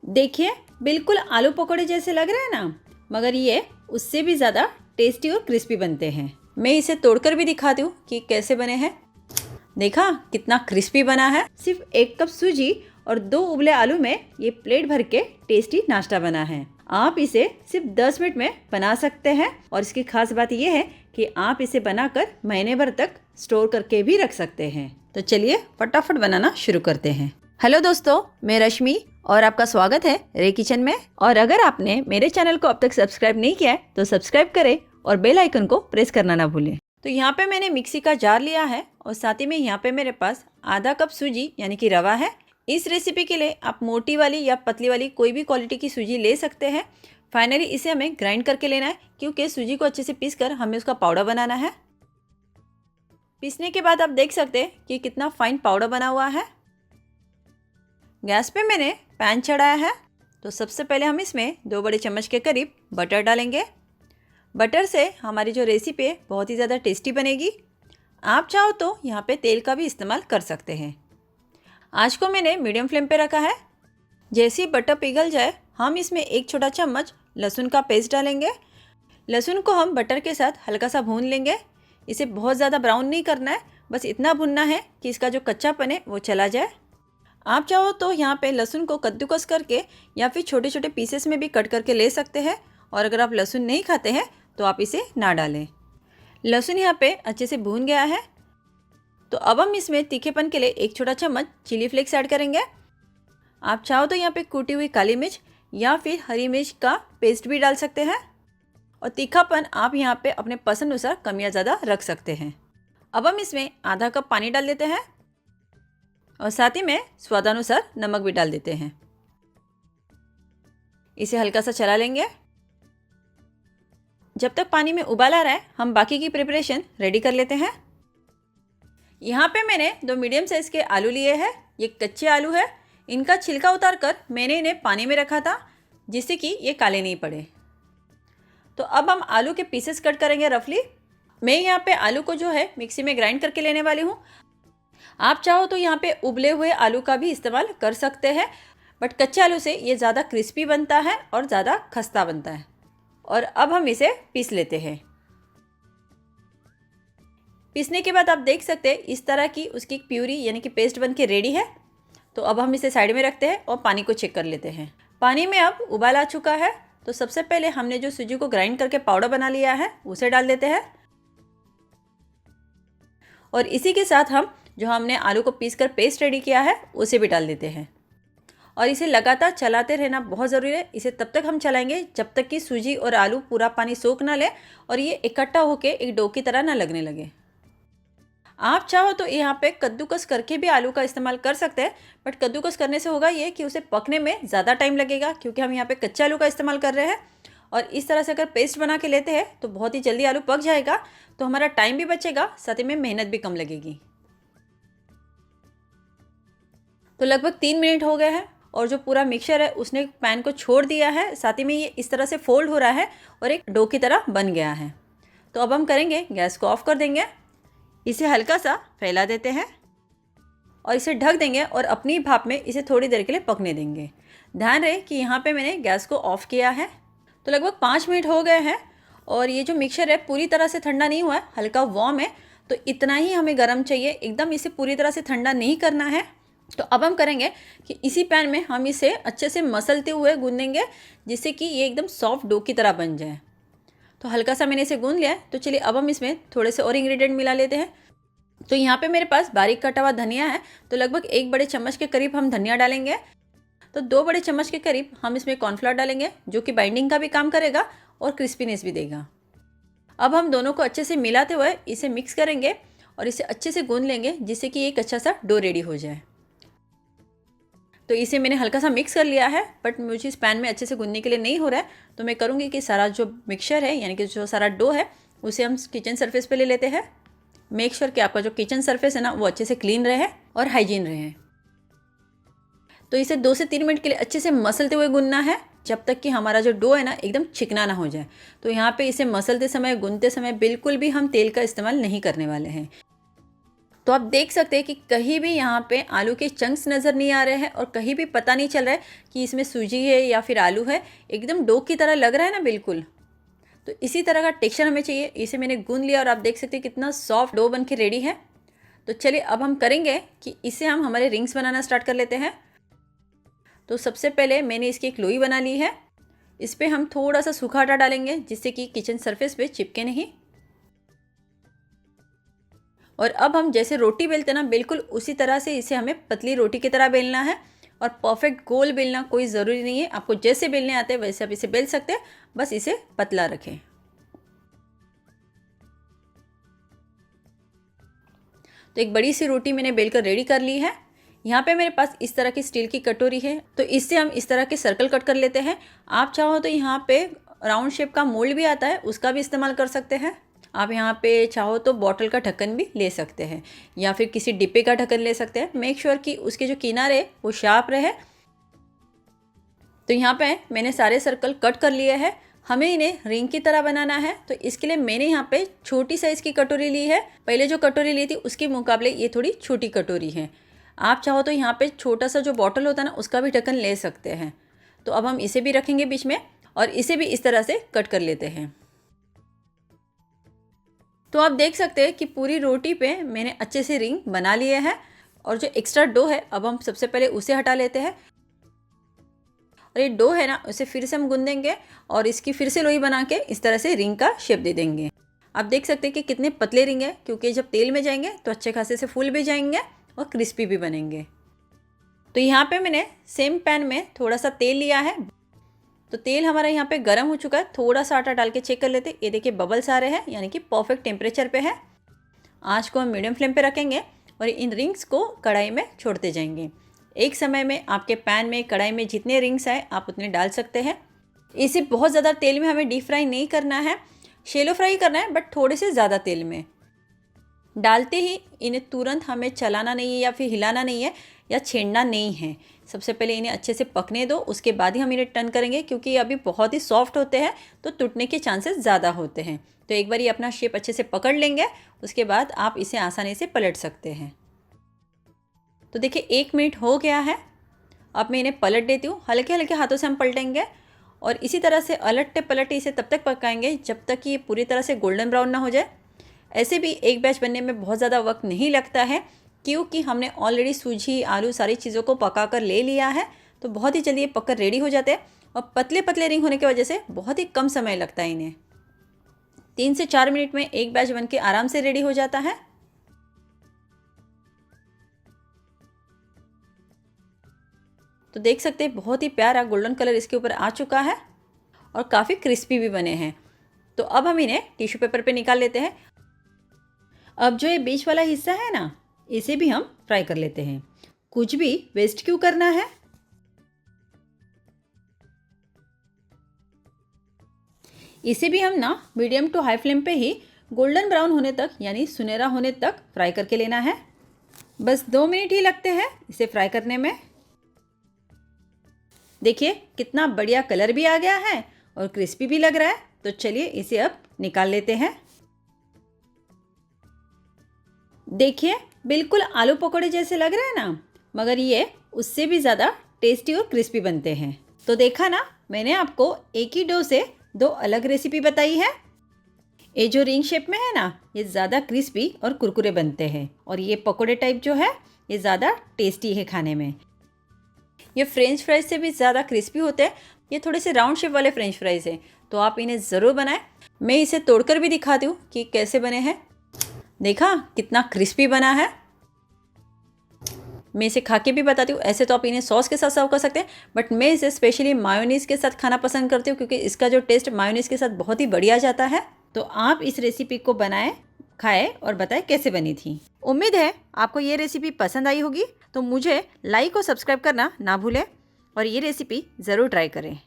देखिए, बिल्कुल आलू पकौड़े जैसे लग रहे हैं ना, मगर ये उससे भी ज़्यादा टेस्टी और क्रिस्पी बनते हैं। मैं इसे तोड़कर भी दिखाती हूँ कि कैसे बने हैं। देखा कितना क्रिस्पी बना है। सिर्फ 1 कप सूजी और 2 उबले आलू में ये प्लेट भर के टेस्टी नाश्ता बना है। आप इसे सिर्फ 10 मिनट में बना सकते हैं और इसकी खास बात यह है कि आप इसे बनाकर महीने भर तक स्टोर करके भी रख सकते हैं। तो चलिए फटाफट बनाना शुरू करते हैं। हेलो दोस्तों, मैं रश्मि और आपका स्वागत है रे किचन में। और अगर आपने मेरे चैनल को अब तक सब्सक्राइब नहीं किया है तो सब्सक्राइब करें और बेल आइकन को प्रेस करना ना भूलें। तो यहाँ पे मैंने मिक्सी का जार लिया है और साथ ही में यहाँ पे मेरे पास आधा कप सूजी यानी कि रवा है। इस रेसिपी के लिए आप मोटी वाली या पतली वाली कोई भी क्वालिटी की सूजी ले सकते हैं। फाइनली इसे हमें ग्राइंड करके लेना है क्योंकि सूजी को अच्छे से पीस कर हमें उसका पाउडर बनाना है। पीसने के बाद आप देख सकते हैं कि कितना फाइन पाउडर बना हुआ है। गैस पे मैंने पैन चढ़ाया है। तो सबसे पहले हम इसमें 2 बड़े चम्मच के करीब बटर डालेंगे। बटर से हमारी जो रेसिपी है बहुत ही ज़्यादा टेस्टी बनेगी। आप चाहो तो यहाँ पे तेल का भी इस्तेमाल कर सकते हैं। आँच को मैंने मीडियम फ्लेम पे रखा है। जैसे ही बटर पिघल जाए हम इसमें 1 छोटा चम्मच लहसुन का पेस्ट डालेंगे। लहसुन को हम बटर के साथ हल्का सा भून लेंगे। इसे बहुत ज़्यादा ब्राउन नहीं करना है, बस इतना भूनना है कि इसका जो कच्चापन है वो चला जाए। आप चाहो तो यहाँ पे लहसुन को कद्दूकस करके या फिर छोटे छोटे पीसेस में भी कट करके ले सकते हैं। और अगर आप लहसुन नहीं खाते हैं तो आप इसे ना डालें। लहसुन यहाँ पे अच्छे से भून गया है। तो अब हम इसमें तीखेपन के लिए 1 छोटा चम्मच चिली फ्लेक्स ऐड करेंगे। आप चाहो तो यहाँ पे कूटी हुई काली मिर्च या फिर हरी मिर्च का पेस्ट भी डाल सकते हैं। और तीखापन आप यहाँ पे अपने पसंद अनुसार कम या ज़्यादा रख सकते हैं। अब हम इसमें आधा कप पानी डाल देते हैं और साथ ही में स्वादानुसार नमक भी डाल देते हैं। इसे हल्का सा चला लेंगे। जब तक पानी में उबाल आ रहा है हम बाकी की प्रिपरेशन रेडी कर लेते हैं। यहाँ पे मैंने 2 मीडियम साइज़ के आलू लिए हैं। ये कच्चे आलू है। इनका छिलका उतार कर मैंने इन्हें पानी में रखा था जिससे कि ये काले नहीं पड़े। तो अब हम आलू के पीसेस कट करेंगे रफली। मैं यहाँ पे आलू को जो है मिक्सी में ग्राइंड करके लेने वाली हूँ। आप चाहो तो यहाँ पे उबले हुए आलू का भी इस्तेमाल कर सकते हैं, बट कच्चे आलू से ये ज़्यादा क्रिस्पी बनता है और ज़्यादा खस्ता बनता है। और अब हम इसे पीस लेते हैं। पीसने के बाद आप देख सकते हैं इस तरह की उसकी प्यूरी यानी कि पेस्ट बन के रेडी है। तो अब हम इसे साइड में रखते हैं और पानी को चेक कर लेते हैं। पानी में अब उबाल आ चुका है। तो सबसे पहले हमने जो सूजी को ग्राइंड करके पाउडर बना लिया है उसे डाल देते हैं। और इसी के साथ हम जो हमने आलू को पीस कर पेस्ट रेडी किया है उसे भी डाल देते हैं। और इसे लगातार चलाते रहना बहुत ज़रूरी है। इसे तब तक हम चलाएंगे जब तक कि सूजी और आलू पूरा पानी सोख ना ले और ये इकट्ठा होकर एक डो की तरह ना लगने लगे। आप चाहो तो यहाँ पे कद्दूकस करके भी आलू का इस्तेमाल कर सकते हैं, बट कद्दूकस करने से होगा ये कि उसे पकने में ज़्यादा टाइम लगेगा क्योंकि हम यहाँ पे कच्चे आलू का इस्तेमाल कर रहे हैं। और इस तरह से अगर पेस्ट बना के लेते हैं तो बहुत ही जल्दी आलू पक जाएगा। तो हमारा टाइम भी बचेगा, साथ ही में मेहनत भी कम लगेगी। तो लगभग 3 मिनट हो गए हैं और जो पूरा मिक्सचर है उसने पैन को छोड़ दिया है। साथ ही में ये इस तरह से फोल्ड हो रहा है और एक डो की तरह बन गया है। तो अब हम करेंगे, गैस को ऑफ कर देंगे। इसे हल्का सा फैला देते हैं और इसे ढक देंगे और अपनी भाप में इसे थोड़ी देर के लिए पकने देंगे। ध्यान रहे कि यहाँ पे मैंने गैस को ऑफ किया है। तो लगभग 5 मिनट हो गए हैं और ये जो मिक्सचर है पूरी तरह से ठंडा नहीं हुआ है, हल्का वार्म है। तो इतना ही हमें गर्म चाहिए, एकदम इसे पूरी तरह से ठंडा नहीं करना है। तो अब हम करेंगे कि इसी पैन में हम इसे अच्छे से मसलते हुए गूंदेंगे जिससे कि ये एकदम सॉफ्ट डो की तरह बन जाए। तो हल्का सा मैंने इसे गूंद लिया है। तो चलिए अब हम इसमें थोड़े से और इंग्रेडिएंट मिला लेते हैं। तो यहाँ पे मेरे पास बारीक कटा हुआ धनिया है। तो लगभग 1 बड़े चम्मच के करीब हम धनिया डालेंगे। तो 2 बड़े चम्मच के करीब हम इसमें कॉर्नफ्लोर डालेंगे जो कि बाइंडिंग का भी काम करेगा और क्रिस्पीनेस भी देगा। अब हम दोनों को अच्छे से मिलाते हुए इसे मिक्स करेंगे और इसे अच्छे से गूंद लेंगे जिससे कि एक अच्छा सा डो रेडी हो जाए। तो इसे मैंने हल्का सा मिक्स कर लिया है, बट मुझे इस पैन में अच्छे से गूंदने के लिए नहीं हो रहा है। तो मैं करूँगी कि सारा जो मिक्सचर है यानी कि जो सारा डो है उसे हम किचन सरफेस पे ले लेते हैं। मेक श्योर कि आपका जो किचन सरफेस है ना वो अच्छे से क्लीन रहे और हाइजीन रहे। तो इसे 2 से 3 मिनट के लिए अच्छे से मसलते हुए गूंदना है जब तक कि हमारा जो डो है ना एकदम चिकना ना हो जाए। तो यहाँ पे इसे मसलते समय, गूंदते समय बिल्कुल भी हम तेल का इस्तेमाल नहीं करने वाले हैं। तो आप देख सकते हैं कि कहीं भी यहाँ पे आलू के चंक्स नज़र नहीं आ रहे हैं और कहीं भी पता नहीं चल रहा है कि इसमें सूजी है या फिर आलू है। एकदम डो की तरह लग रहा है ना बिल्कुल। तो इसी तरह का टेक्सचर हमें चाहिए। इसे मैंने गूंद लिया और आप देख सकते हैं कितना सॉफ्ट डो बन के रेडी है। तो चलिए अब हम करेंगे कि इसे हम हमारे रिंग्स बनाना स्टार्ट कर लेते हैं। तो सबसे पहले मैंने इसकी एक लोई बना ली है। इस पर हम थोड़ा सा सूखा आटा डालेंगे जिससे कि किचन सरफेस पे चिपके नहीं। और अब हम जैसे रोटी बेलते ना बिल्कुल उसी तरह से इसे हमें पतली रोटी की तरह बेलना है। और परफेक्ट गोल बेलना कोई ज़रूरी नहीं है, आपको जैसे बेलने आते हैं वैसे आप इसे बेल सकते हैं, बस इसे पतला रखें। तो एक बड़ी सी रोटी मैंने बेलकर रेडी कर ली है। यहाँ पे मेरे पास इस तरह की स्टील की कटोरी है, तो इससे हम इस तरह के सर्कल कट कर लेते हैं। आप चाहो तो यहाँ पे राउंड शेप का मोल्ड भी आता है, उसका भी इस्तेमाल कर सकते हैं। आप यहाँ पे चाहो तो बॉटल का ढक्कन भी ले सकते हैं या फिर किसी डिब्बे का ढक्कन ले सकते हैं। मेक श्योर कि उसके जो किनारे वो शार्प रहे। तो यहाँ पे मैंने सारे सर्कल कट कर लिए हैं। हमें इन्हें रिंग की तरह बनाना है, तो इसके लिए मैंने यहाँ पे छोटी साइज़ की कटोरी ली है। पहले जो कटोरी ली थी उसके मुकाबले ये थोड़ी छोटी कटोरी है। आप चाहो तो यहाँ पे छोटा सा जो बॉटल होता है ना उसका भी ढक्कन ले सकते हैं। तो अब हम इसे भी रखेंगे बीच में और इसे भी इस तरह से कट कर लेते हैं। तो आप देख सकते हैं कि पूरी रोटी पे मैंने अच्छे से रिंग बना लिए हैं। और जो एक्स्ट्रा डो है अब हम सबसे पहले उसे हटा लेते हैं। और ये डो है ना उसे फिर से हम गूंदेंगे और इसकी फिर से लोई बना के इस तरह से रिंग का शेप दे देंगे। आप देख सकते हैं कि कितने पतले रिंग है, क्योंकि जब तेल में जाएंगे तो अच्छे खासे से फूल भी जाएंगे और क्रिस्पी भी बनेंगे। तो यहाँ पे मैंने सेम पैन में थोड़ा सा तेल लिया है। तो तेल हमारा यहाँ पे गर्म हो चुका है। थोड़ा सा आटा डाल के चेक कर लेते। ये देखिए बबल्स आ रहे हैं, यानी कि परफेक्ट टेम्परेचर पे है। आँच को हम मीडियम फ्लेम पे रखेंगे और इन रिंग्स को कढ़ाई में छोड़ते जाएंगे। एक समय में आपके पैन में कढ़ाई में जितने रिंग्स आए आप उतने डाल सकते हैं। इसे बहुत ज़्यादा तेल में हमें डीप फ्राई नहीं करना है, शैलो फ्राई करना है, बट थोड़े से ज़्यादा तेल में। डालते ही इन्हें तुरंत हमें चलाना नहीं है या फिर हिलाना नहीं है या छेड़ना नहीं है। सबसे पहले इन्हें अच्छे से पकने दो, उसके बाद ही हम इन्हें टर्न करेंगे, क्योंकि ये अभी बहुत ही सॉफ्ट होते हैं तो टूटने के चांसेस ज़्यादा होते हैं। तो एक बार ये अपना शेप अच्छे से पकड़ लेंगे, उसके बाद आप इसे आसानी से पलट सकते हैं। तो देखिए 1 मिनट हो गया है। अब मैं इन्हें पलट देती हूँ। हल्के हल्के हाथों से हम पलटेंगे और इसी तरह से अलटते पलटते इसे तब तक पकाएंगे जब तक कि ये पूरी तरह से गोल्डन ब्राउन ना हो जाए। ऐसे भी एक बैच बनने में बहुत ज़्यादा वक्त नहीं लगता है, क्योंकि हमने ऑलरेडी सूजी आलू सारी चीज़ों को पका कर ले लिया है। तो बहुत ही जल्दी ये पककर रेडी हो जाते हैं और पतले पतले रिंग होने की वजह से बहुत ही कम समय लगता है इन्हें। 3 से 4 मिनट में एक बैच बन के आराम से रेडी हो जाता है। तो देख सकते हैं बहुत ही प्यारा गोल्डन कलर इसके ऊपर आ चुका है और काफ़ी क्रिस्पी भी बने हैं। तो अब हम इन्हें टिश्यू पेपर पे निकाल लेते हैं। अब जो ये बीच वाला हिस्सा है ना, इसे भी हम फ्राई कर लेते हैं। कुछ भी वेस्ट क्यों करना है। इसे भी हम ना मीडियम टू हाई फ्लेम पे ही गोल्डन ब्राउन होने तक, यानी सुनहरा होने तक फ्राई करके लेना है। बस 2 मिनट ही लगते हैं इसे फ्राई करने में। देखिए कितना बढ़िया कलर भी आ गया है और क्रिस्पी भी लग रहा है। तो चलिए इसे अब निकाल लेते हैं। देखिए बिल्कुल आलू पकौड़े जैसे लग रहे हैं ना, मगर ये उससे भी ज़्यादा टेस्टी और क्रिस्पी बनते हैं। तो देखा ना, मैंने आपको एक ही डो से 2 अलग रेसिपी बताई है। ये जो रिंग शेप में है ना, ये ज़्यादा क्रिस्पी और कुरकुरे बनते हैं, और ये पकौड़े टाइप जो है ये ज़्यादा टेस्टी है खाने में। ये फ्रेंच फ्राइज से भी ज़्यादा क्रिस्पी होते हैं। ये थोड़े से राउंड शेप वाले फ्रेंच फ्राइज हैं, तो आप इन्हें ज़रूर बनाएं। मैं इसे तोड़कर भी दिखाती हूँ कि कैसे बने हैं। देखा कितना क्रिस्पी बना है। मैं इसे खा के भी बताती हूँ। ऐसे तो आप इन्हें सॉस के साथ सर्व कर सकते हैं, बट मैं इसे स्पेशली मायोनीज़ के साथ खाना पसंद करती हूँ, क्योंकि इसका जो टेस्ट मायोनीज़ के साथ बहुत ही बढ़िया जाता है। तो आप इस रेसिपी को बनाएं, खाएं और बताएं कैसे बनी थी। उम्मीद है आपको ये रेसिपी पसंद आई होगी। तो मुझे लाइक और सब्सक्राइब करना ना भूलें और ये रेसिपी ज़रूर ट्राई करें।